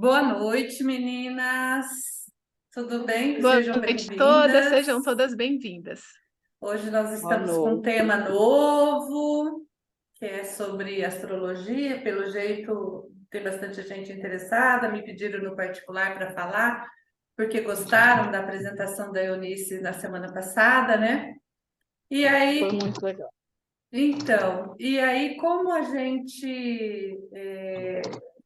Boa noite, meninas. Tudo bem? Boa Sejam noite a todas, bem-vindas. sejam todas bem-vindas. Hoje nós Boa estamos com um noite. tema novo, que é sobre astrologia. Pelo jeito, tem bastante gente interessada. Me pediram no particular para falar, porque gostaram da apresentação da Eunice na semana passada, né? E Foi aí, muito legal. como a gente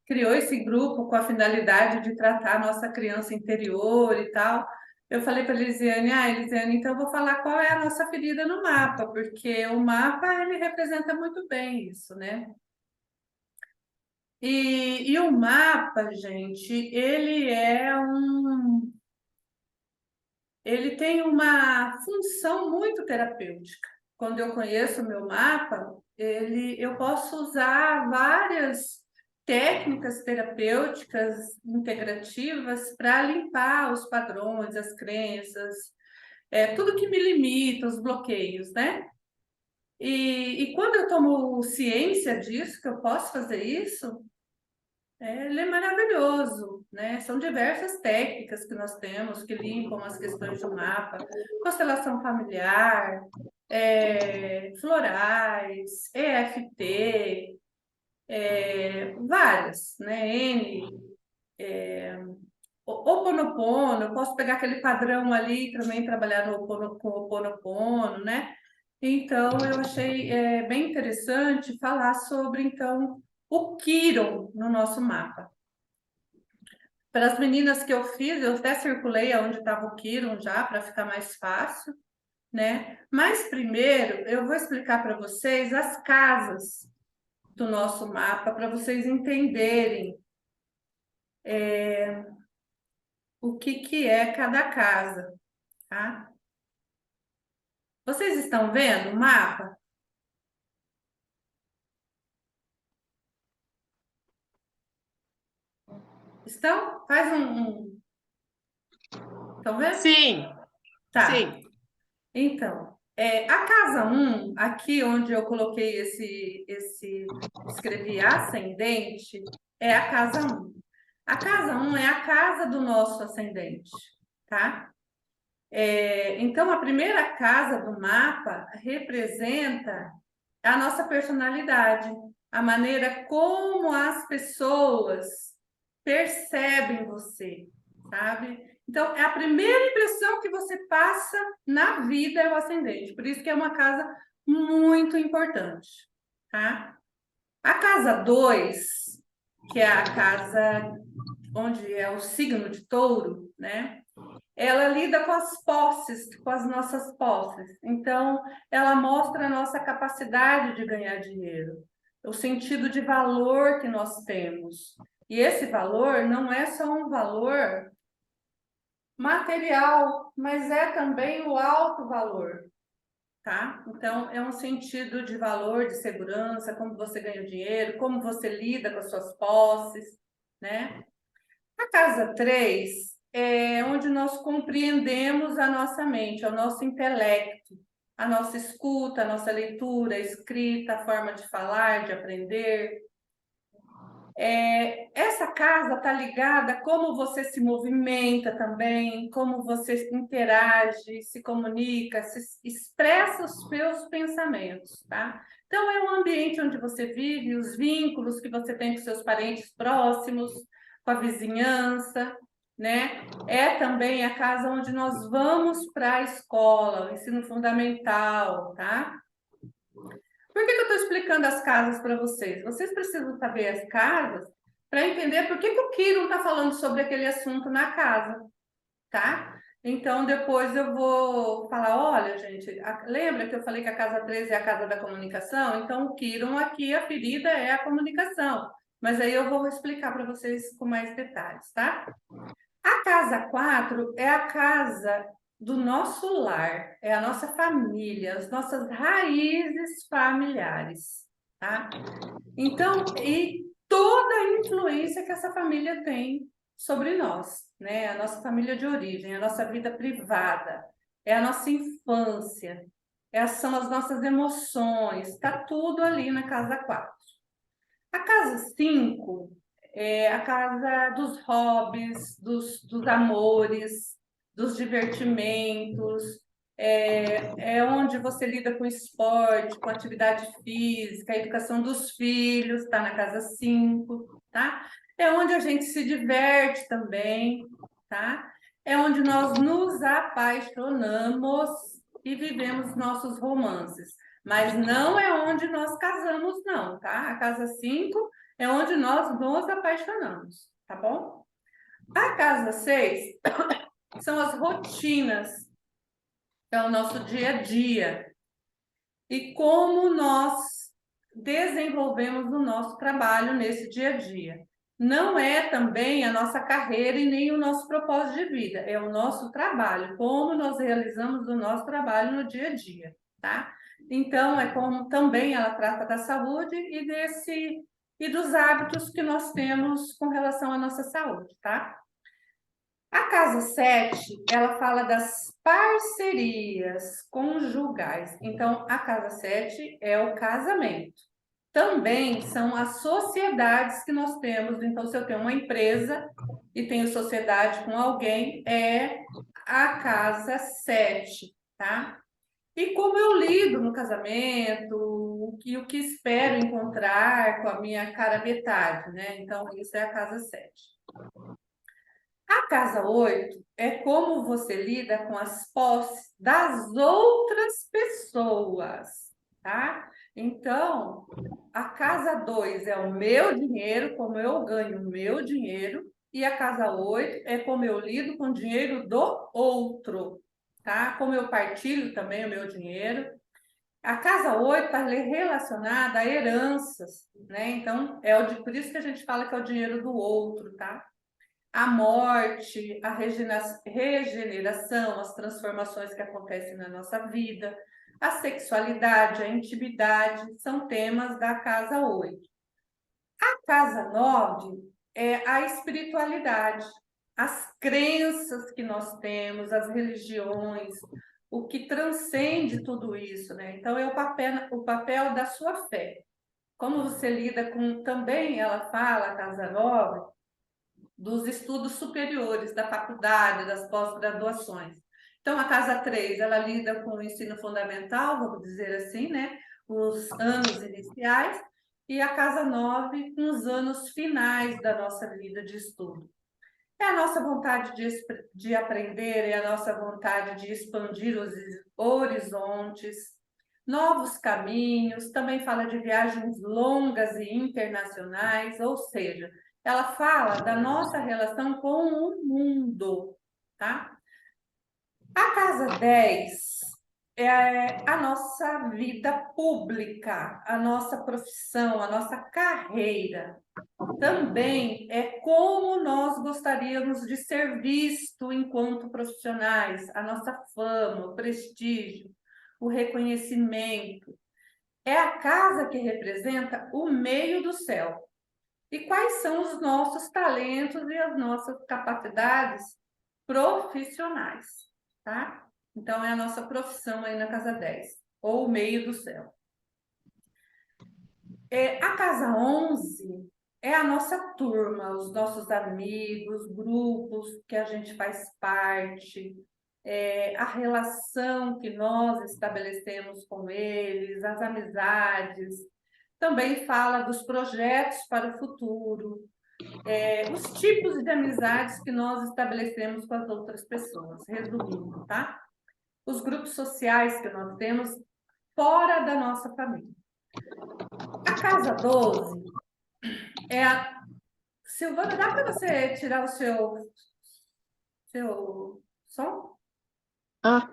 criou esse grupo com a finalidade de tratar a nossa criança interior e tal, eu falei para a Elisiane, Elisiane, então eu vou falar qual é a nossa ferida no mapa, porque o mapa, ele representa muito bem isso, né? E o mapa, gente, ele tem uma função muito terapêutica. Quando eu conheço o meu mapa, eu posso usar várias técnicas terapêuticas integrativas para limpar os padrões, as crenças, tudo que me limita, os bloqueios, né? E quando eu tomo ciência disso, que eu posso fazer isso, ele é maravilhoso, né? São diversas técnicas que nós temos que limpam as questões do mapa, constelação familiar, florais, EFT, várias, né? Oponopono, eu posso pegar aquele padrão ali e também trabalhar com o Oponopono, né? Então, eu achei bem interessante falar sobre, então, o Quiron no nosso mapa. Para as meninas que eu fiz, eu até circulei aonde estava o Kiron já, para ficar mais fácil, né? Mas primeiro eu vou explicar para vocês as casas do nosso mapa, para vocês entenderem o que é cada casa, tá? Vocês estão vendo o mapa? Estão? Estão vendo? Sim, Tá. sim. Então, a casa um, aqui onde eu coloquei escrevi ascendente, é a casa um. A casa um é a casa do nosso ascendente, tá? Então, a primeira casa do mapa representa a nossa personalidade, a maneira como as pessoas percebem você, sabe? Então, é a primeira impressão que você passa na vida é o ascendente. Por isso que é uma casa muito importante, tá? A casa 2, que é a casa onde é o signo de touro, né? Ela lida com as posses, com as nossas posses. Então, ela mostra a nossa capacidade de ganhar dinheiro, o sentido de valor que nós temos. E esse valor não é só um valor material, mas é também o alto valor, tá? Então, é um sentido de valor, de segurança, como você ganha dinheiro, como você lida com as suas posses, né? A casa 3 é onde nós compreendemos a nossa mente, o nosso intelecto, a nossa escuta, a nossa leitura, a escrita, a forma de falar, de aprender. Essa casa está ligada a como você se movimenta também, como você interage, se comunica, se expressa os seus pensamentos, tá? Então, é um ambiente onde você vive, os vínculos que você tem com seus parentes próximos, com a vizinhança, né? É também a casa onde nós vamos para a escola, o ensino fundamental, tá? Por que eu estou explicando as casas para vocês? Vocês precisam saber as casas para entender por que o Kiron está falando sobre aquele assunto na casa, tá? Então, depois eu vou falar, olha, gente, lembra que eu falei que a casa 13 é a casa da comunicação? Então, o Kiron aqui, a ferida é a comunicação. Mas aí eu vou explicar para vocês com mais detalhes, tá? A casa 4 é a casa do nosso lar, é a nossa família, as nossas raízes familiares, tá? Então, e toda a influência que essa família tem sobre nós, né? A nossa família de origem, a nossa vida privada, é a nossa infância, são as nossas emoções, tá tudo ali na casa 4. A casa 5 É a casa dos hobbies, dos amores, dos divertimentos, é onde você lida com esporte, com atividade física, a educação dos filhos, está na casa 5, tá? É onde a gente se diverte também, tá? É onde nós nos apaixonamos e vivemos nossos romances. Mas não é onde nós casamos, não, tá? A casa 5 é onde nós nos apaixonamos, tá bom? A casa 6 são as rotinas, é o nosso dia a dia e como nós desenvolvemos o nosso trabalho nesse dia a dia. Não é também a nossa carreira e nem o nosso propósito de vida, é o nosso trabalho, como nós realizamos o nosso trabalho no dia a dia, tá? Então, é como também ela trata da saúde e dos hábitos que nós temos com relação à nossa saúde, tá? A casa 7, ela fala das parcerias conjugais. Então, a casa 7 é o casamento. Também são as sociedades que nós temos. Então, se eu tenho uma empresa e tenho sociedade com alguém, é a casa 7, tá? E como eu lido no casamento, o que espero encontrar com a minha cara metade, né? Então, isso é a casa 7. A casa 8 é como você lida com as posses das outras pessoas, tá? Então, a casa 2 é o meu dinheiro, como eu ganho o meu dinheiro, e a casa 8 é como eu lido com o dinheiro do outro, tá? Como eu partilho também o meu dinheiro. A casa 8 está relacionada a heranças, né? Então, por isso que a gente fala que é o dinheiro do outro, tá? A morte, a regeneração, as transformações que acontecem na nossa vida, a sexualidade, a intimidade, são temas da casa 8. A casa 9 é a espiritualidade, as crenças que nós temos, as religiões, o que transcende tudo isso, né? Então, é o papel da sua fé. Como você lida com, também ela fala, a casa 9, dos estudos superiores, da faculdade, das pós-graduações. Então, a casa 3, ela lida com o ensino fundamental, vamos dizer assim, né? Os anos iniciais, e a casa 9, com os anos finais da nossa vida de estudo. É a nossa vontade de aprender, é a nossa vontade de expandir os horizontes, novos caminhos, também fala de viagens longas e internacionais, ou seja, ela fala da nossa relação com o mundo, tá? A casa 10 é a nossa vida pública, a nossa profissão, a nossa carreira. Também é como nós gostaríamos de ser visto enquanto profissionais, a nossa fama, o prestígio, o reconhecimento. É a casa que representa o meio do céu. E quais são os nossos talentos e as nossas capacidades profissionais, tá? Então, é a nossa profissão aí na casa 10, ou o meio do céu. A casa 11 é a nossa turma, os nossos amigos, grupos que a gente faz parte, a relação que nós estabelecemos com eles, as amizades. Também fala dos projetos para o futuro, os tipos de amizades que nós estabelecemos com as outras pessoas, resumindo, tá? Os grupos sociais que nós temos fora da nossa família. A casa 12 é a... Silvana, dá para você tirar o seu som? Ah,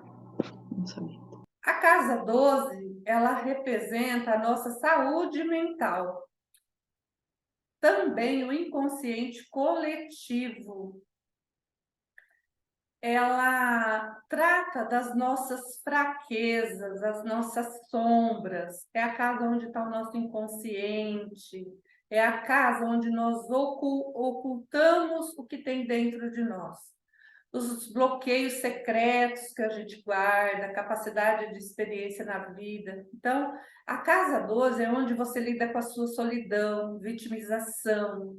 não sabia. A casa 12, ela representa a nossa saúde mental. Também o inconsciente coletivo. Ela trata das nossas fraquezas, das nossas sombras. É a casa onde está o nosso inconsciente. É a casa onde nós ocultamos o que tem dentro de nós. Os bloqueios secretos que a gente guarda, a capacidade de experiência na vida. Então, a casa 12 é onde você lida com a sua solidão, vitimização,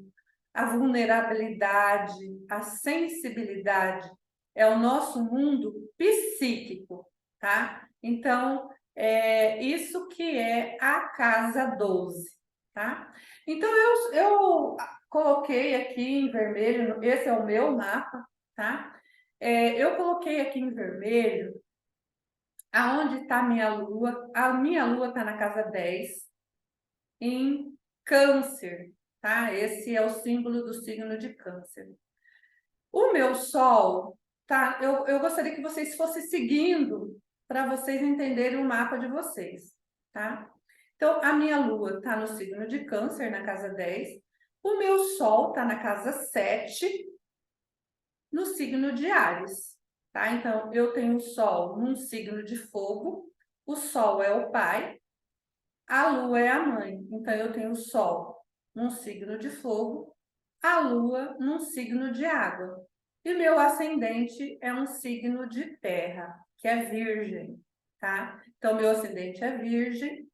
a vulnerabilidade, a sensibilidade, é o nosso mundo psíquico, tá? Então, isso que é a casa 12, tá? Então, eu coloquei aqui em vermelho, esse é o meu mapa, tá? Eu coloquei aqui em vermelho aonde está a minha lua. A minha lua está na casa 10, em Câncer, tá? Esse é o símbolo do signo de Câncer. O meu Sol, tá? Eu gostaria que vocês fossem seguindo para vocês entenderem o mapa de vocês, tá? Então, a minha Lua está no signo de Câncer, na casa 10. O meu Sol está na casa 7, no signo de Áries, tá? Então, eu tenho o Sol num signo de fogo, o Sol é o pai, a Lua é a mãe. Então, eu tenho o Sol num signo de fogo, a Lua num signo de água. E meu ascendente é um signo de terra, que é Virgem, tá? Então, meu ascendente é Virgem,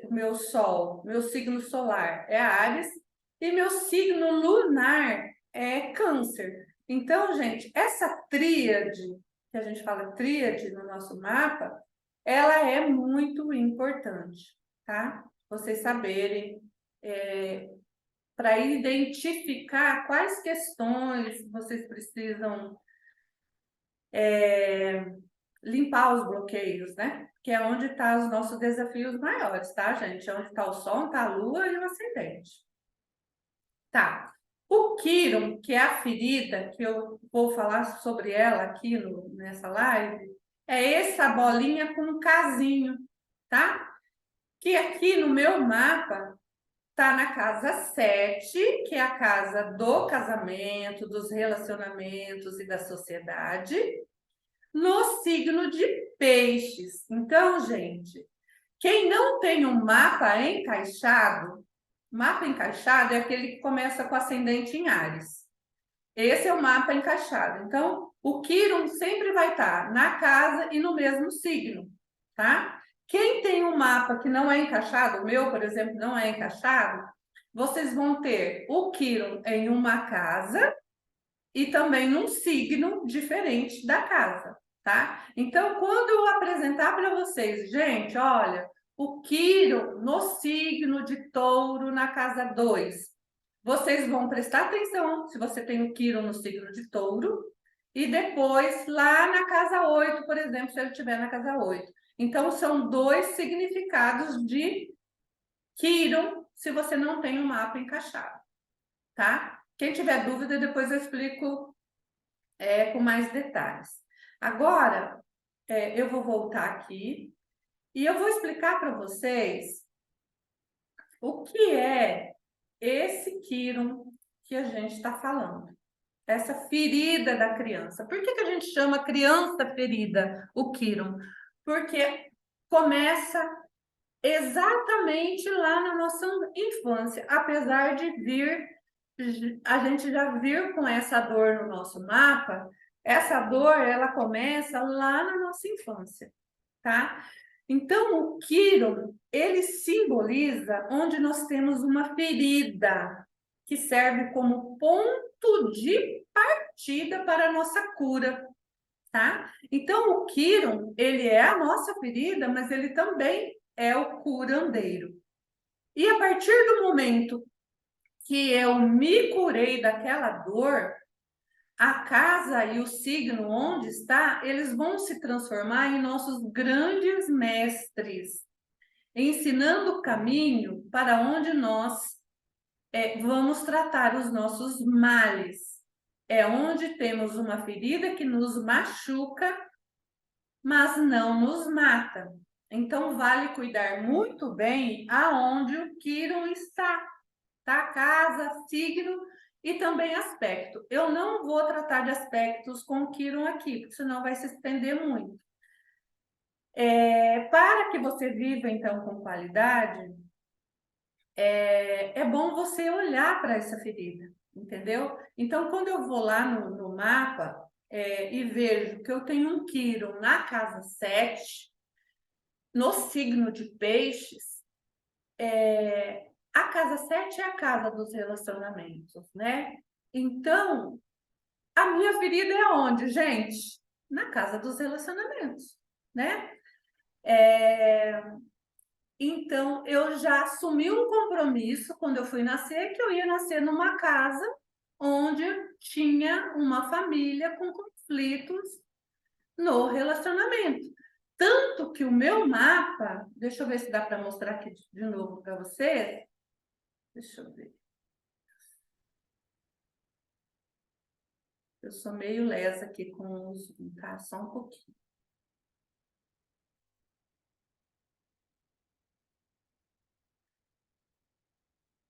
meu Sol, meu signo solar é Áries, e meu signo lunar é Câncer. Então, gente, essa tríade, que a gente fala tríade no nosso mapa, ela é muito importante, tá? Vocês saberem, para identificar quais questões vocês precisam limpar os bloqueios, né? Que é onde estão os nossos desafios maiores, tá, gente? É onde está o Sol, está a Lua e o Ascendente. Tá. O Quirón, que é a ferida, que eu vou falar sobre ela aqui nessa live, é essa bolinha com um casinho, tá? Que aqui no meu mapa tá na casa 7, que é a casa do casamento, dos relacionamentos e da sociedade, no signo de Peixes. Então, gente, quem não tem um mapa encaixado é aquele que começa com ascendente em Áries. Esse é o mapa encaixado. Então, o Quirón sempre vai estar na casa e no mesmo signo, tá? Quem tem um mapa que não é encaixado, o meu, por exemplo, não é encaixado, vocês vão ter o Quirón em uma casa e também num signo diferente da casa, tá? Então, quando eu apresentar para vocês, gente, olha, o Quirón no signo de Touro na casa 2, vocês vão prestar atenção se você tem o Quirón no signo de Touro e depois lá na casa 8, por exemplo, se ele estiver na casa 8. Então, são dois significados de Quirón se você não tem um mapa encaixado, tá? Quem tiver dúvida, depois eu explico com mais detalhes. Agora, eu vou voltar aqui e eu vou explicar para vocês o que é esse Quirón que a gente está falando. Essa ferida da criança. Por que a gente chama criança ferida o Quirón? Porque começa exatamente lá na nossa infância, apesar de a gente já vir com essa dor no nosso mapa, essa dor, ela começa lá na nossa infância, tá? Então, o Quirón, ele simboliza onde nós temos uma ferida, que serve como ponto de partida para a nossa cura, tá? Então, o Quirón, ele é a nossa ferida, mas ele também é o curandeiro. E a partir do momento que eu me curei daquela dor, a casa e o signo onde está, eles vão se transformar em nossos grandes mestres, ensinando o caminho para onde nós vamos tratar os nossos males. É onde temos uma ferida que nos machuca, mas não nos mata. Então, vale cuidar muito bem aonde o Quirón está, tá? Casa, signo e também aspecto. Eu não vou tratar de aspectos com o Quirón aqui, porque senão vai se estender muito. Para que você viva, então, com qualidade, é bom você olhar para essa ferida, entendeu? Então, quando eu vou lá no mapa e vejo que eu tenho um Quirón na casa 7, no signo de Peixes, a casa 7 é a casa dos relacionamentos, né? Então, a minha ferida é onde, gente? Na casa dos relacionamentos, né? Então, eu já assumi um compromisso quando eu fui nascer, que eu ia nascer numa casa onde tinha uma família com conflitos no relacionamento. Tanto que o meu mapa, deixa eu ver se dá para mostrar aqui de novo para vocês. Deixa eu ver. Eu sou meio lesa aqui com os, tá? Só um pouquinho.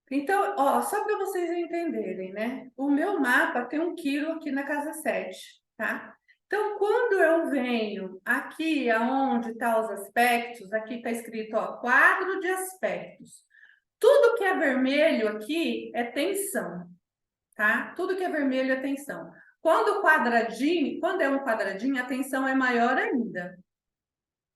Então, ó, só para vocês entenderem, né? O meu mapa tem um Quirón aqui na casa 7, tá? Então, quando eu venho aqui aonde tá os aspectos, aqui está escrito, ó, quadro de aspectos. Tudo que é vermelho aqui é tensão, tá? Tudo que é vermelho é tensão. Quando é um quadradinho, a tensão é maior ainda.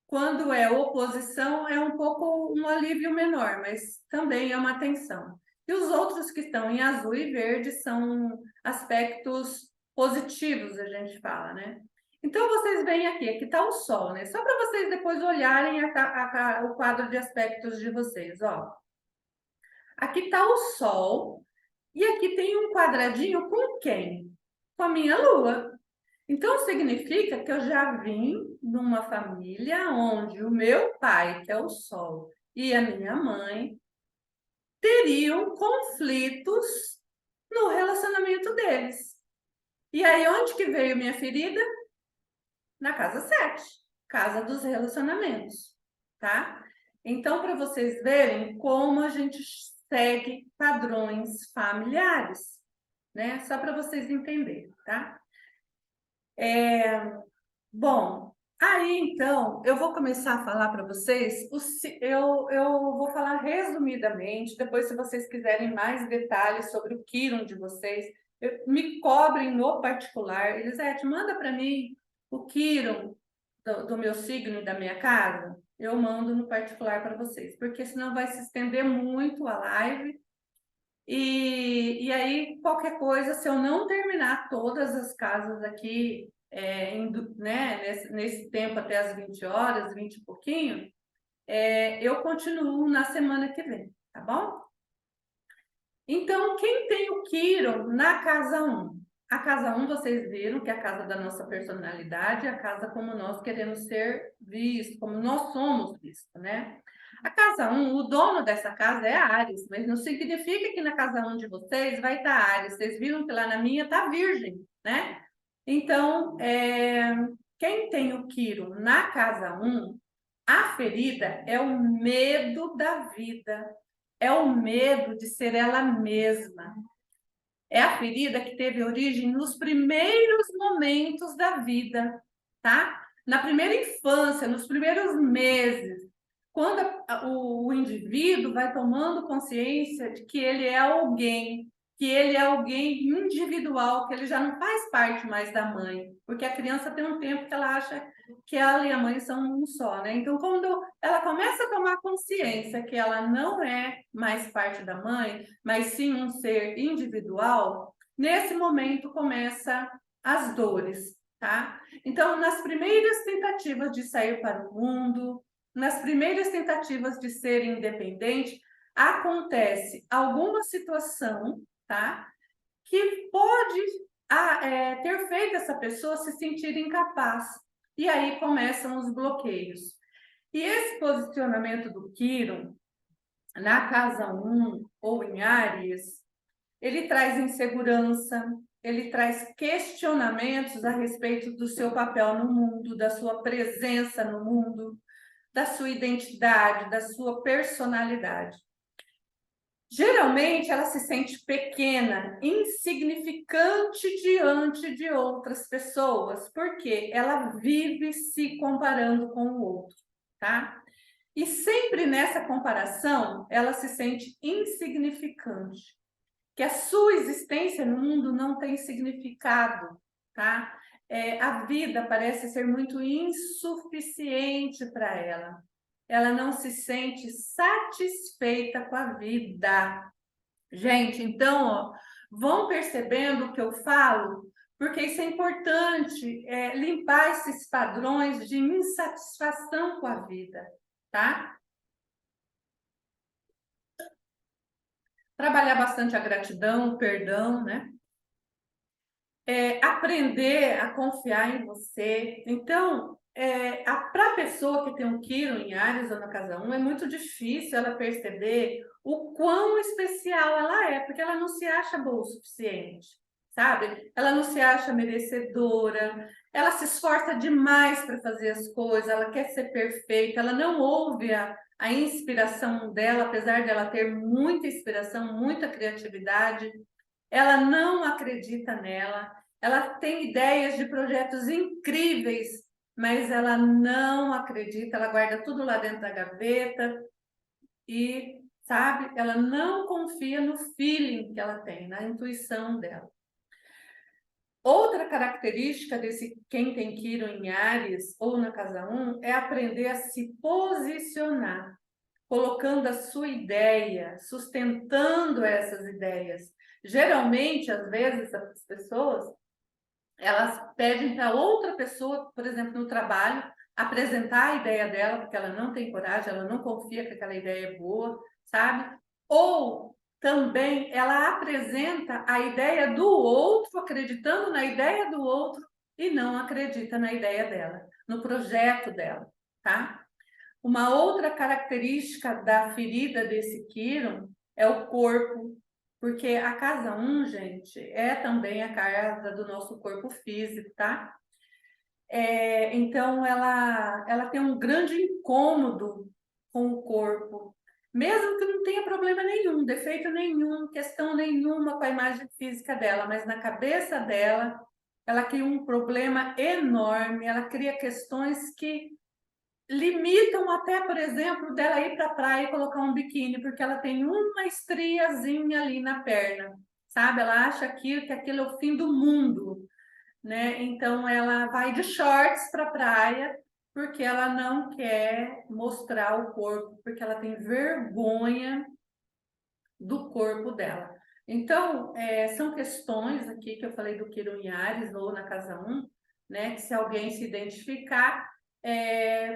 Quando é oposição, é um pouco um alívio menor, mas também é uma tensão. E os outros que estão em azul e verde são aspectos positivos, a gente fala, né? Então, vocês veem aqui está o Sol, né? Só para vocês depois olharem o quadro de aspectos de vocês, ó. Aqui está o Sol, e aqui tem um quadradinho com quem? Com a minha Lua. Então, significa que eu já vim numa família onde o meu pai, que é o Sol, e a minha mãe teriam conflitos no relacionamento deles. E aí, onde que veio minha ferida? Na casa 7, casa dos relacionamentos, tá? Então, para vocês verem como a gente segue padrões familiares, né? Só para vocês entenderem, tá? Bom, aí então eu vou começar a falar para vocês, eu vou falar resumidamente, depois se vocês quiserem mais detalhes sobre o Quirón de vocês, me cobrem no particular. Elisete, manda para mim o Quirón do meu signo e da minha casa, eu mando no particular para vocês, porque senão vai se estender muito a live. E aí, qualquer coisa, se eu não terminar todas as casas aqui, né, nesse tempo até as 20 horas, 20 e pouquinho, eu continuo na semana que vem, tá bom? Então, quem tem o Quirón na casa 1? A casa 1, vocês viram que é a casa da nossa personalidade, a casa como nós queremos ser vistos, como nós somos vistos, né? A casa 1, o dono dessa casa é Áries, mas não significa que na casa 1 de vocês vai estar Áries. Vocês viram que lá na minha está Virgem, né? Então, quem tem o Quirón na casa 1, a ferida é o medo da vida, é o medo de ser ela mesma. É a ferida que teve origem nos primeiros momentos da vida, tá? Na primeira infância, nos primeiros meses, quando o indivíduo vai tomando consciência de que ele é alguém, que ele é alguém individual, que ele já não faz parte mais da mãe, porque a criança tem um tempo que ela acha que ela e a mãe são um só, né? Então, quando ela começa a tomar consciência que ela não é mais parte da mãe, mas sim um ser individual, nesse momento começa as dores, tá? Então, nas primeiras tentativas de sair para o mundo, nas primeiras tentativas de ser independente, acontece alguma situação, tá? Que pode ter feito essa pessoa se sentir incapaz. E aí começam os bloqueios. E esse posicionamento do Quirón na casa 1 ou em Áries, ele traz insegurança, ele traz questionamentos a respeito do seu papel no mundo, da sua presença no mundo, da sua identidade, da sua personalidade. Geralmente, ela se sente pequena, insignificante diante de outras pessoas, porque ela vive se comparando com o outro, tá? E sempre nessa comparação, ela se sente insignificante, que a sua existência no mundo não tem significado, tá? A vida parece ser muito insuficiente para ela. ela não se sente satisfeita com a vida. Gente, então, ó, vão percebendo o que eu falo? Porque isso é importante, limpar esses padrões de insatisfação com a vida, tá? Trabalhar bastante a gratidão, o perdão, né? Aprender a confiar em você. Então, para a pessoa que tem um Quirón em Áries ou na casa 1, é muito difícil ela perceber o quão especial ela é, porque ela não se acha boa o suficiente, sabe? Ela não se acha merecedora, ela se esforça demais para fazer as coisas, ela quer ser perfeita, ela não ouve a inspiração dela, apesar de ela ter muita inspiração, muita criatividade, ela não acredita nela, ela tem ideias de projetos incríveis, mas ela não acredita, ela guarda tudo lá dentro da gaveta e, sabe, ela não confia no feeling que ela tem, na intuição dela. Outra característica desse quem tem Quirón em Áries ou na casa 1 é aprender a se posicionar, colocando a sua ideia, sustentando essas ideias. Geralmente, às vezes, as pessoas, elas pedem para outra pessoa, por exemplo, no trabalho, apresentar a ideia dela, porque ela não tem coragem, ela não confia que aquela ideia é boa, sabe? Ou também ela apresenta a ideia do outro, acreditando na ideia do outro e não acredita na ideia dela, no projeto dela, tá? Uma outra característica da ferida desse Quirón é o corpo, porque a casa 1, gente, é também a casa do nosso corpo físico, tá? Então, ela tem um grande incômodo com o corpo, mesmo que não tenha problema nenhum, defeito nenhum, questão nenhuma com a imagem física dela, mas na cabeça dela, ela cria um problema enorme, ela cria questões que limitam até, por exemplo, dela ir para a praia e colocar um biquíni, porque ela tem uma estriazinha ali na perna, sabe? Ela acha que aquilo é o fim do mundo, né? Então ela vai de shorts para a praia porque ela não quer mostrar o corpo, porque ela tem vergonha do corpo dela. Então, são questões aqui que eu falei do Quirón em Áries ou na casa 1, né? Que se alguém se identificar,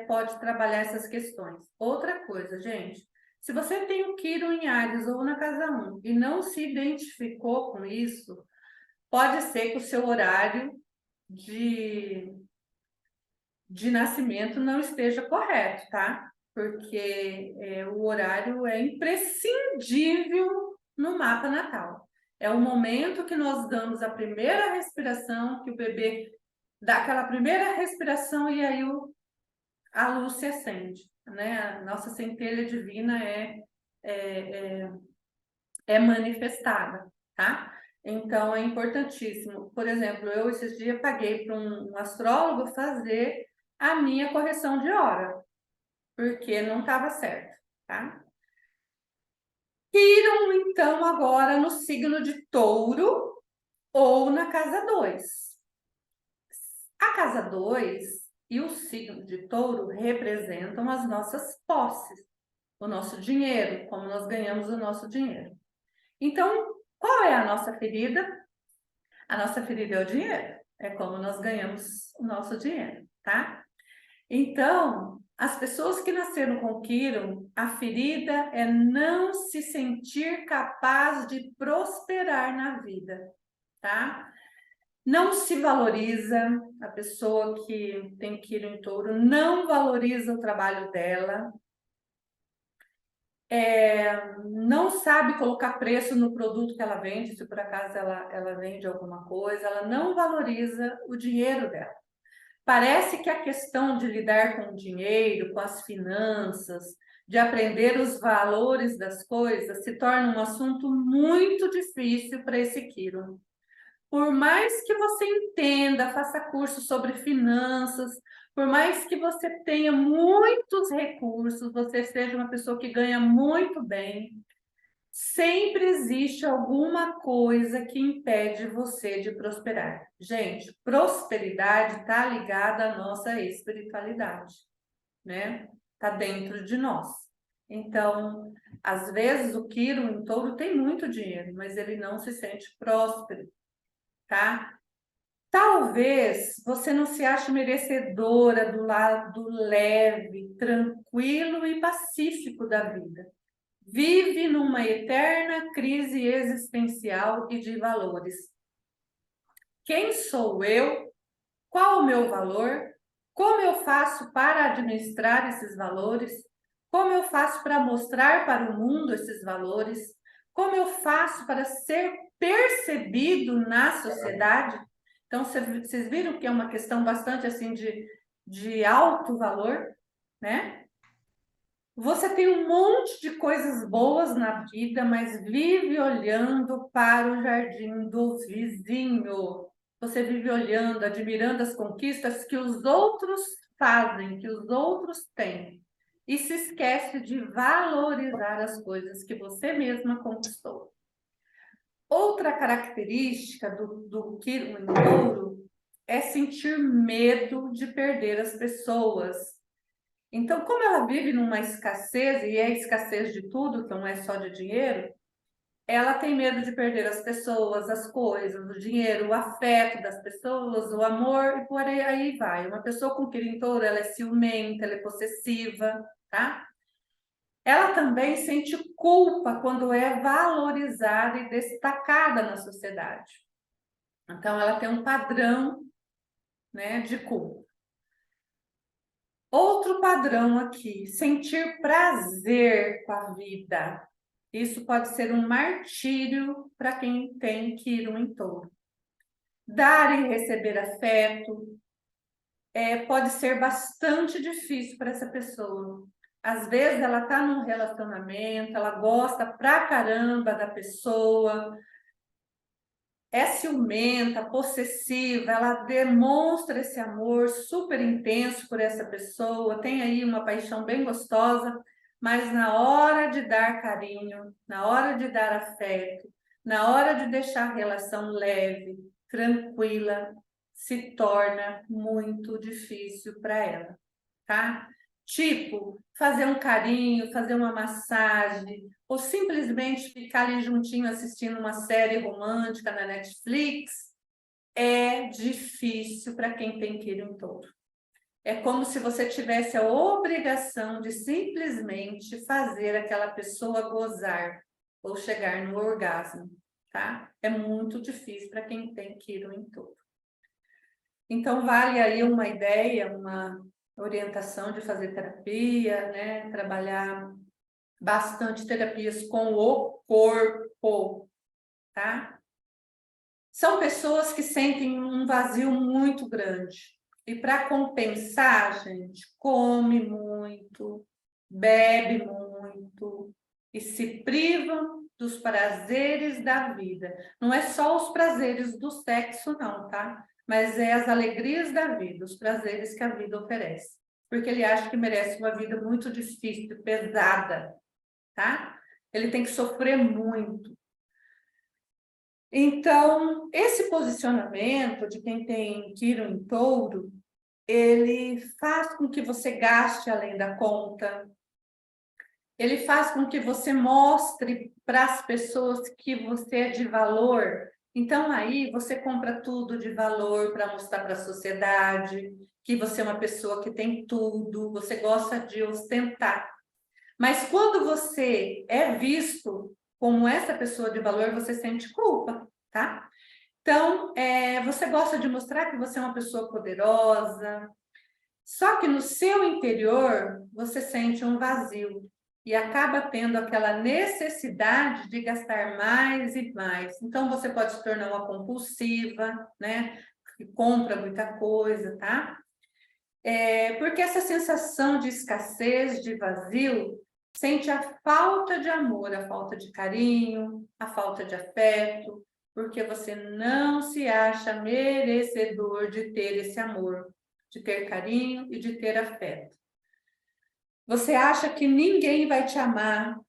pode trabalhar essas questões. Outra coisa, gente, se você tem o Quirón em Áries ou na casa 1 e não se identificou com isso, pode ser que o seu horário de nascimento não esteja correto, tá? Porque o horário é imprescindível no mapa natal. É o momento que nós damos a primeira respiração, que o bebê dá aquela primeira respiração e aí a luz se acende, né? A nossa centelha divina é manifestada, tá? Então, é importantíssimo. Por exemplo, eu esses dias paguei para um astrólogo fazer a minha correção de hora, porque não estava certo, tá? Quirón, então, agora no signo de Touro ou na casa 2. A casa 2 e o signo de Touro representam as nossas posses, o nosso dinheiro, como nós ganhamos o nosso dinheiro. Então, qual é a nossa ferida? A nossa ferida é o dinheiro, é como nós ganhamos o nosso dinheiro, tá? Então, as pessoas que nasceram com Quirón, a ferida é não se sentir capaz de prosperar na vida, tá? Não se valoriza, a pessoa que tem Quirón em Touro não valoriza o trabalho dela, não sabe colocar preço no produto que ela vende, se por acaso ela vende alguma coisa, ela não valoriza o dinheiro dela. Parece que a questão de lidar com o dinheiro, com as finanças, de aprender os valores das coisas, se torna um assunto muito difícil para esse Quirón. Por mais que você entenda, faça curso sobre finanças, por mais que você tenha muitos recursos, você seja uma pessoa que ganha muito bem, sempre existe alguma coisa que impede você de prosperar. Gente, prosperidade está ligada à nossa espiritualidade, né? está dentro de nós. Então, às vezes o Quirón em Touro tem muito dinheiro, mas ele não se sente próspero, tá? Talvez você não se ache merecedora do lado leve, tranquilo e pacífico da vida. Vive numa eterna crise existencial e de valores. Quem sou eu? Qual o meu valor? Como eu faço para administrar esses valores? Como eu faço para mostrar para o mundo esses valores? Como eu faço para ser percebido na sociedade? Então, vocês viram que é uma questão bastante assim de alto valor, né? Você tem um monte de coisas boas na vida, mas vive olhando para o jardim do vizinho. Você vive olhando, admirando as conquistas que os outros fazem, que os outros têm. E se esquece de valorizar as coisas que você mesma conquistou. Outra característica do Quirón em Touro é sentir medo de perder as pessoas. Então, como ela vive numa escassez, e é escassez de tudo, que não é só de dinheiro, ela tem medo de perder as pessoas, as coisas, o dinheiro, o afeto das pessoas, o amor, e por aí vai. Uma pessoa com Quirón em Touro, ela é ciumenta, ela é possessiva, tá? Ela também sente culpa quando é valorizada e destacada na sociedade. Então, ela tem um padrão, né, de culpa. Outro padrão aqui, sentir prazer com a vida. Isso pode ser um martírio para quem tem Quirón em Touro. Dar e receber afeto pode ser bastante difícil para essa pessoa. Às vezes ela está num relacionamento, ela gosta pra caramba da pessoa, é ciumenta, possessiva, ela demonstra esse amor super intenso por essa pessoa, tem aí uma paixão bem gostosa, mas na hora de dar carinho, na hora de dar afeto, na hora de deixar a relação leve, tranquila, se torna muito difícil para ela, tá? Tipo, fazer um carinho, fazer uma massagem, ou simplesmente ficar ali juntinho assistindo uma série romântica na Netflix, é difícil para quem tem Quirón em Touro. É como se você tivesse a obrigação de simplesmente fazer aquela pessoa gozar ou chegar no orgasmo, tá? É muito difícil para quem tem Quirón em Touro. Então, vale aí uma ideia, uma orientação de fazer terapia, né? Trabalhar bastante terapias com o corpo, tá? São pessoas que sentem um vazio muito grande. E para compensar, gente, come muito, bebe muito e se privam dos prazeres da vida. Não é só os prazeres do sexo, não, tá? Mas é as alegrias da vida, os prazeres que a vida oferece. Porque ele acha que merece uma vida muito difícil, pesada, tá? Ele tem que sofrer muito. Então, esse posicionamento de quem tem Quirón em Touro, ele faz com que você gaste além da conta, ele faz com que você mostre para as pessoas que você é de valor. Então, aí, você compra tudo de valor para mostrar para a sociedade que você é uma pessoa que tem tudo, você gosta de ostentar. Mas quando você é visto como essa pessoa de valor, você sente culpa, tá? Então, você gosta de mostrar que você é uma pessoa poderosa, só que no seu interior você sente um vazio e acaba tendo aquela necessidade de gastar mais e mais. Então, você pode se tornar uma compulsiva, né? Que compra muita coisa, tá? Porque essa sensação de escassez, de vazio, sente a falta de amor, a falta de carinho, a falta de afeto, porque você não se acha merecedor de ter esse amor, de ter carinho e de ter afeto. Você acha que ninguém vai te amar,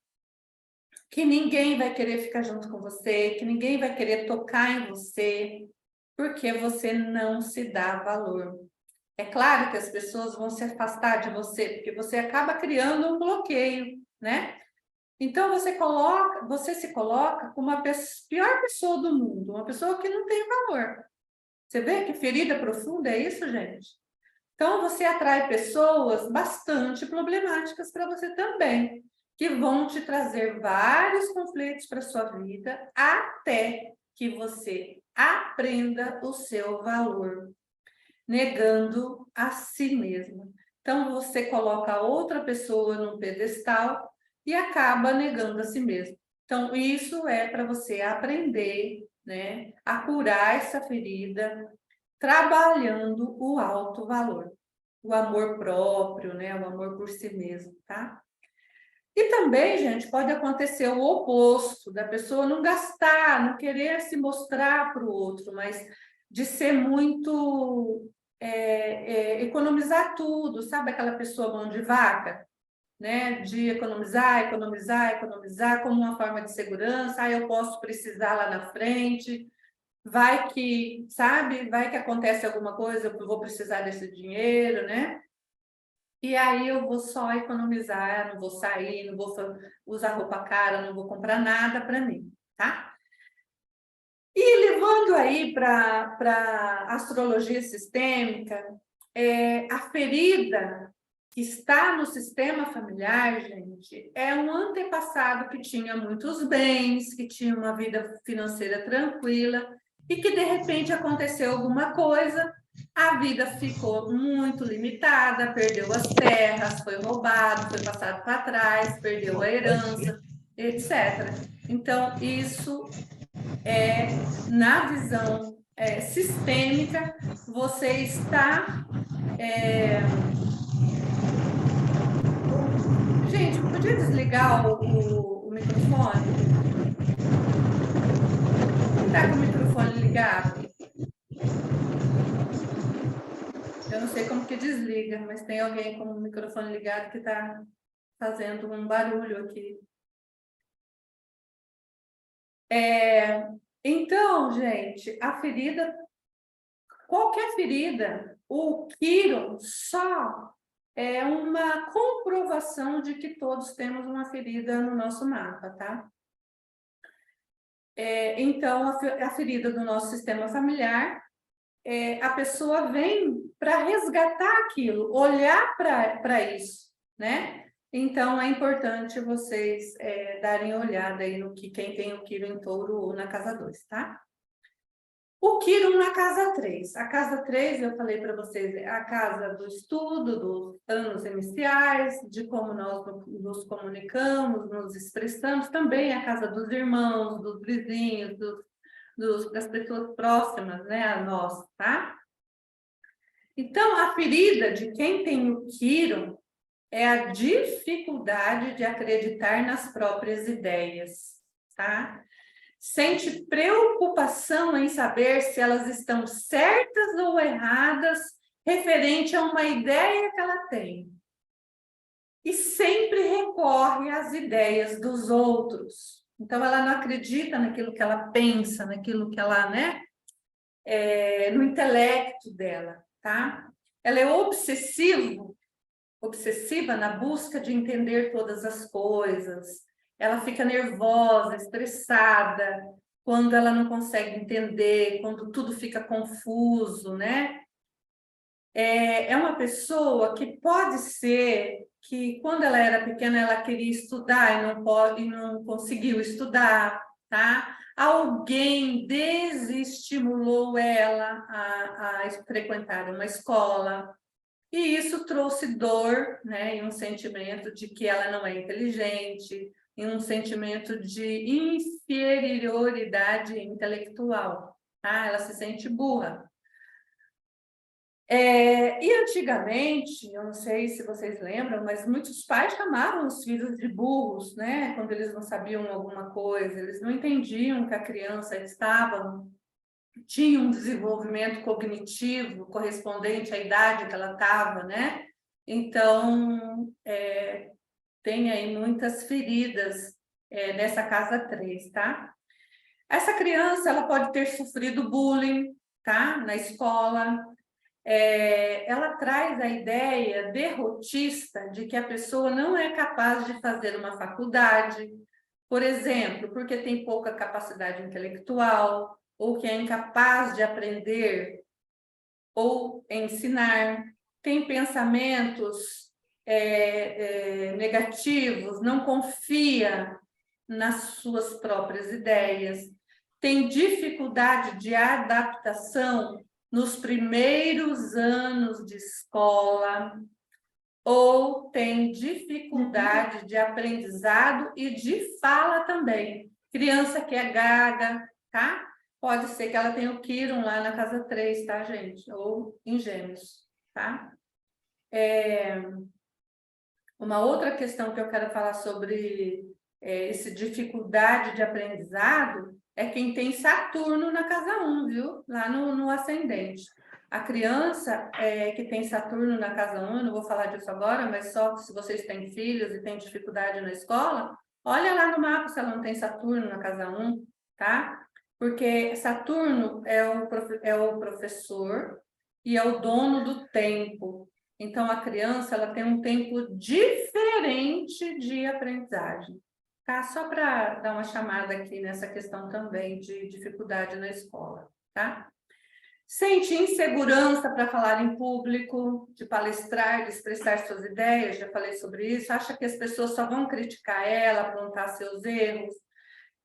que ninguém vai querer ficar junto com você, que ninguém vai querer tocar em você, porque você não se dá valor. É claro que as pessoas vão se afastar de você, porque você acaba criando um bloqueio, né? Então você se coloca como a pior pessoa do mundo, uma pessoa que não tem valor. Você vê que ferida profunda é isso, gente? Então você atrai pessoas bastante problemáticas para você também, que vão te trazer vários conflitos para sua vida, até que você aprenda o seu valor, negando a si mesma. Então você coloca outra pessoa num pedestal e acaba negando a si mesmo. Então isso é para você aprender, né, a curar essa ferida, trabalhando o alto valor, o amor próprio, né, o amor por si mesmo, tá? E também, gente, pode acontecer o oposto, da pessoa não gastar, não querer se mostrar para o outro, mas de ser muito economizar tudo, sabe aquela pessoa mão de vaca, né? De economizar, economizar, economizar como uma forma de segurança. Ah, eu posso precisar lá na frente, vai que, sabe, vai que acontece alguma coisa, eu vou precisar desse dinheiro, né? E aí eu vou só economizar, não vou sair, não vou usar roupa cara, não vou comprar nada para mim, tá? E levando aí para astrologia sistêmica, a ferida que está no sistema familiar, gente, é um antepassado que tinha muitos bens, que tinha uma vida financeira tranquila, e que de repente aconteceu alguma coisa, a vida ficou muito limitada, perdeu as terras, foi roubado, foi passado para trás, perdeu a herança, etc. Então, isso na visão sistêmica, você está... Gente, podia desligar o microfone? Quem está com o microfone ligado? Eu não sei como que desliga, mas tem alguém com o microfone ligado que está fazendo um barulho aqui. Então, gente, a ferida, qualquer ferida, o Quiron só é uma comprovação de que todos temos uma ferida no nosso mapa, tá? Então, a ferida do nosso sistema familiar, a pessoa vem para resgatar aquilo, olhar para isso, né? Então, é importante vocês darem olhada aí no que quem tem o Quiron em Touro ou na casa 2, tá? O Quiron na casa 3. A casa 3, eu falei para vocês, é a casa do estudo, dos anos iniciais, de como nós nos comunicamos, nos expressamos, também a casa dos irmãos, dos vizinhos, das pessoas próximas, né, a nós, tá? Então, a ferida de quem tem o Quiron é a dificuldade de acreditar nas próprias ideias, tá? Sente preocupação em saber se elas estão certas ou erradas referente a uma ideia que ela tem. E sempre recorre às ideias dos outros. Então, ela não acredita naquilo que ela pensa, naquilo que ela, né? No intelecto dela, tá? Ela é obsessiva na busca de entender todas as coisas. Ela fica nervosa, estressada, quando ela não consegue entender, quando tudo fica confuso, né? É uma pessoa que pode ser que, quando ela era pequena, ela queria estudar e não conseguiu estudar, tá? Alguém desestimulou ela a frequentar uma escola, e isso trouxe dor, né, e um sentimento de que ela não é inteligente, e um sentimento de inferioridade intelectual, tá? Ela se sente burra. E antigamente, eu não sei se vocês lembram, mas muitos pais chamavam os filhos de burros, né? Quando eles não sabiam alguma coisa, eles não entendiam que a criança tinha um desenvolvimento cognitivo correspondente à idade que ela estava, né? Então, tem aí muitas feridas nessa casa 3, tá? Essa criança, ela pode ter sofrido bullying, tá? Na escola. ela traz a ideia derrotista de que a pessoa não é capaz de fazer uma faculdade, por exemplo, porque tem pouca capacidade intelectual, ou que é incapaz de aprender ou ensinar, tem pensamentos negativos, não confia nas suas próprias ideias, tem dificuldade de adaptação nos primeiros anos de escola, ou tem dificuldade de aprendizado e de fala também. Criança que é gaga, tá? Pode ser que ela tenha o Quiron lá na casa 3, tá, gente? Ou em Gêmeos, tá? Uma outra questão que eu quero falar sobre essa dificuldade de aprendizado é quem tem Saturno na casa 1, viu? Lá no ascendente. A criança que tem Saturno na casa 1, eu não vou falar disso agora, mas só se vocês têm filhos e têm dificuldade na escola, olha lá no mapa se ela não tem Saturno na casa 1, tá? Porque Saturno é o professor e é o dono do tempo. Então, a criança ela tem um tempo diferente de aprendizagem. Tá? Só para dar uma chamada aqui nessa questão também de dificuldade na escola. Tá? Sente insegurança para falar em público, de palestrar, de expressar suas ideias, já falei sobre isso. Acha que as pessoas só vão criticar ela, apontar seus erros.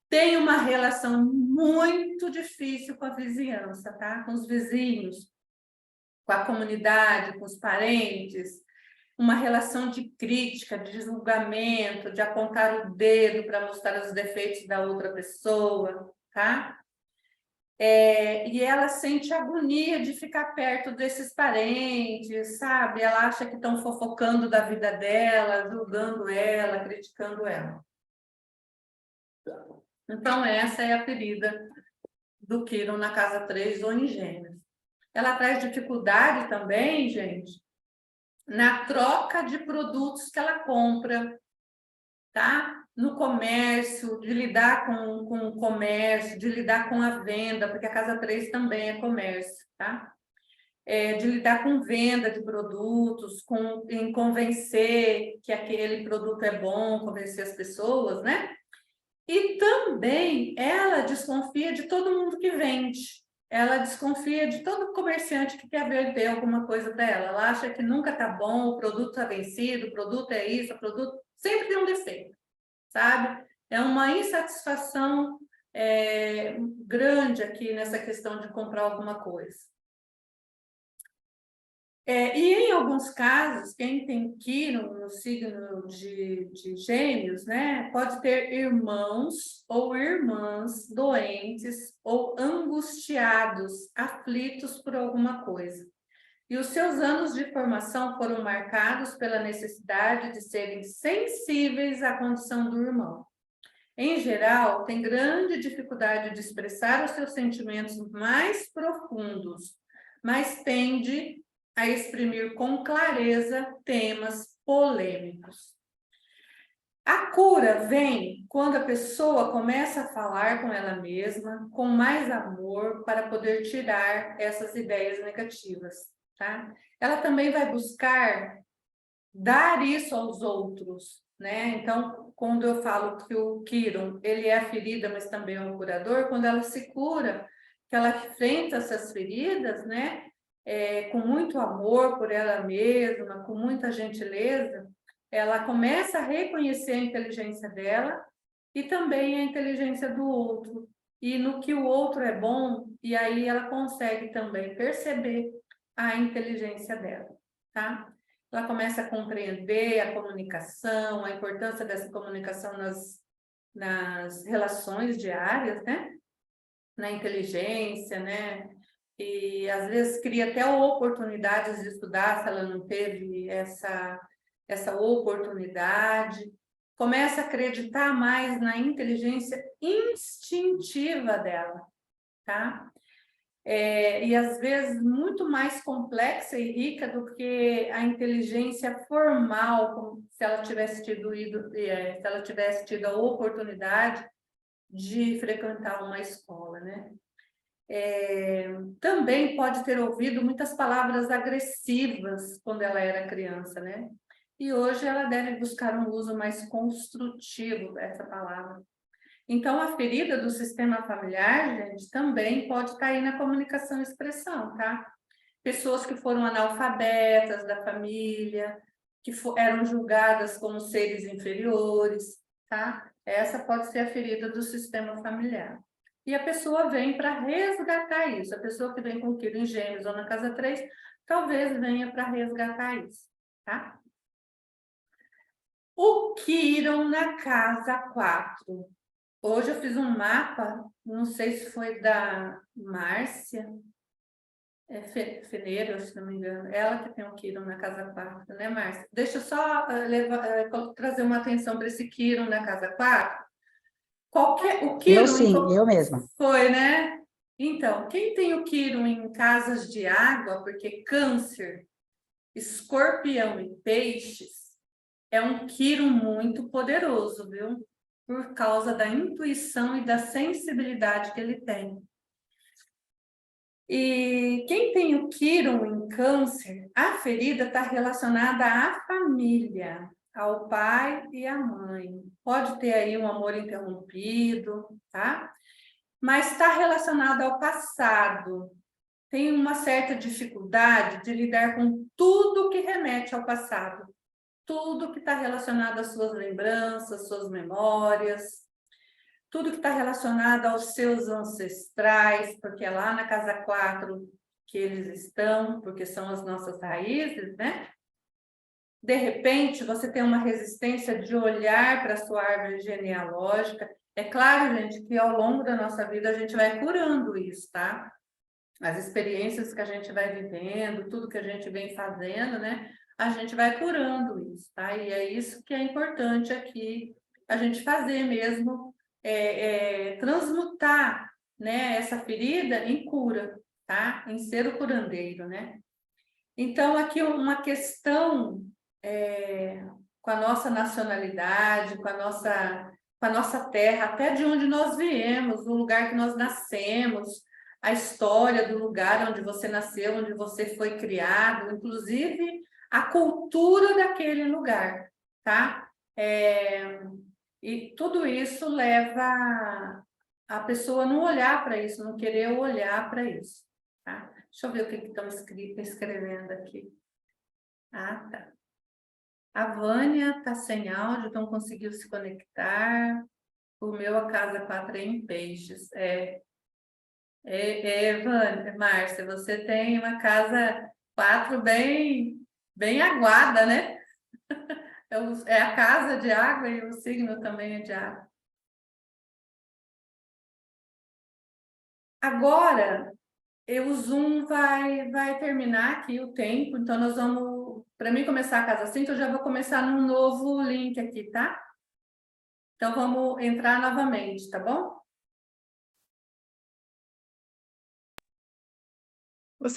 Tem uma relação muito difícil com a vizinhança, tá? Com os vizinhos, com a comunidade, com os parentes, uma relação de crítica, de julgamento, de apontar o dedo para mostrar os defeitos da outra pessoa, tá? E ela sente agonia de ficar perto desses parentes, sabe? Ela acha que estão fofocando da vida dela, julgando ela, criticando ela. Então, essa é a ferida do Quiron na casa 3 ou em Gêmeos. Ela traz dificuldade também, gente, na troca de produtos que ela compra, tá? No comércio, de lidar com o comércio, de lidar com a venda, porque a casa 3 também é comércio, tá? De lidar com venda de produtos, em convencer que aquele produto é bom, convencer as pessoas, né? E também ela desconfia de todo mundo que vende. Ela desconfia de todo comerciante que quer vender alguma coisa para ela. Ela acha que nunca tá bom, o produto está vencido, o produto é isso, o produto sempre tem um defeito, sabe? É uma insatisfação grande aqui nessa questão de comprar alguma coisa. E em alguns casos, quem tem Quiron no signo de Gêmeos, né, pode ter irmãos ou irmãs doentes ou angustiados, aflitos por alguma coisa. E os seus anos de formação foram marcados pela necessidade de serem sensíveis à condição do irmão. Em geral, tem grande dificuldade de expressar os seus sentimentos mais profundos, mas tende a exprimir com clareza temas polêmicos. A cura vem quando a pessoa começa a falar com ela mesma, com mais amor, para poder tirar essas ideias negativas, tá? Ela também vai buscar dar isso aos outros, né? Então, quando eu falo que o Quiron, ele é a ferida, mas também é um curador, quando ela se cura, que ela enfrenta essas feridas, né? Com muito amor por ela mesma, com muita gentileza, ela começa a reconhecer a inteligência dela e também a inteligência do outro, e no que o outro é bom, e aí ela consegue também perceber a inteligência dela, tá? Ela começa a compreender a comunicação, a importância dessa comunicação nas relações diárias, né? Na inteligência, né? E às vezes cria até oportunidades de estudar se ela não teve essa oportunidade. Começa a acreditar mais na inteligência instintiva dela, tá? E às vezes muito mais complexa e rica do que a inteligência formal, como se ela tivesse se ela tivesse tido a oportunidade de frequentar uma escola, né? também pode ter ouvido muitas palavras agressivas quando ela era criança, né? E hoje ela deve buscar um uso mais construtivo dessa palavra. Então, a ferida do sistema familiar, gente, também pode estar aí na comunicação e expressão, tá? Pessoas que foram analfabetas da família, que eram julgadas como seres inferiores, tá? Essa pode ser a ferida do sistema familiar. E a pessoa vem para resgatar isso. A pessoa que vem com Quirón em Gêmeos ou na casa 3, talvez venha para resgatar isso, tá? O Quirón na casa 4. Hoje eu fiz um mapa, não sei se foi da Márcia, Feneiro, se não me engano, ela que tem o Quirón na casa 4, né, Márcia? Deixa eu só trazer uma atenção para esse Quirón na casa 4. O Quirón... Eu sim, eu mesma. Foi, né? Então, quem tem o Quirón em casas de água, porque Câncer, Escorpião e Peixes, é um Quirón muito poderoso, viu? Por causa da intuição e da sensibilidade que ele tem. E quem tem o Quirón em Câncer, a ferida está relacionada à família, ao pai e à mãe. Pode ter aí um amor interrompido, tá? Mas está relacionado ao passado. Tem uma certa dificuldade de lidar com tudo que remete ao passado. Tudo que está relacionado às suas lembranças, suas memórias, tudo que está relacionado aos seus ancestrais, porque é lá na casa 4 que eles estão, porque são as nossas raízes, né? De repente, você tem uma resistência de olhar para a sua árvore genealógica. É claro, gente, que ao longo da nossa vida a gente vai curando isso, tá? As experiências que a gente vai vivendo, tudo que a gente vem fazendo, né? A gente vai curando isso, tá? E é isso que é importante aqui, a gente fazer mesmo, transmutar, né, essa ferida em cura, tá? Em ser o curandeiro, né? Então, aqui uma questão com a nossa nacionalidade, com a nossa terra, até de onde nós viemos, do lugar que nós nascemos, a história do lugar onde você nasceu, onde você foi criado, inclusive a cultura daquele lugar, tá? E tudo isso leva a pessoa a não olhar para isso, não querer olhar para isso, tá? Deixa eu ver o que estão escrevendo aqui. Ah, tá. A Vânia está sem áudio, não conseguiu se conectar. O meu, a casa 4 é em Peixes. Vânia, Márcia, você tem uma casa 4 bem aguada, né? É a casa de água e o signo também é de água. Agora, o Zoom vai terminar aqui o tempo, então nós vamos, para mim começar a casa 5, eu já vou começar num novo link aqui, tá? Então vamos entrar novamente, tá bom?